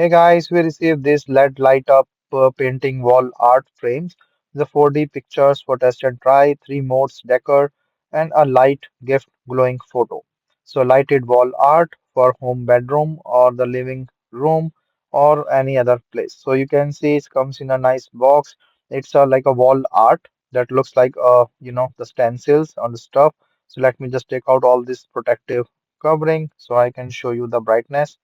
Hey guys, we received this LED light up painting wall art frames. The 4D pictures for test and try, three modes decor, and a light gift glowing photo. So lighted wall art for home bedroom or the living room or any other place. So you can see it comes in a nice box. It's like a wall art that looks like the stencils on the stuff. So let me just take out all this protective covering so I can show you the brightness.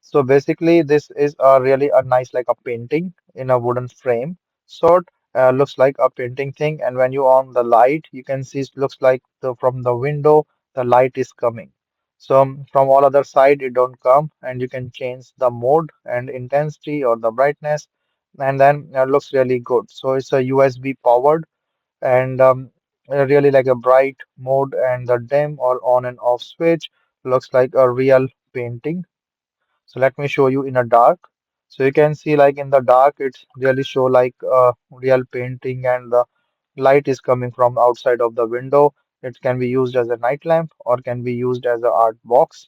So basically, this is really a nice like a painting in a wooden frame. Sort looks like a painting thing, and when you on the light, you can see it looks like from the window the light is coming. So from all other side it don't come, and you can change the mode and intensity or the brightness, and then looks really good. So it's a USB powered and really like a bright mode and the dim or on and off switch looks like a real painting. So let me show you in a dark. So you can see like in the dark, it's really show like a real painting and the light is coming from outside of the window. It can be used as a night lamp or can be used as a art box.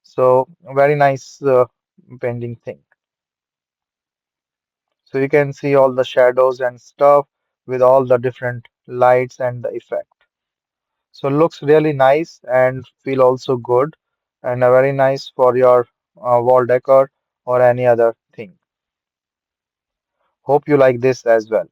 So very nice painting thing. So you can see all the shadows and stuff with all the different lights and the effect. So looks really nice and feel also good and very nice for your wall decor or any other thing. Hope you like this as well.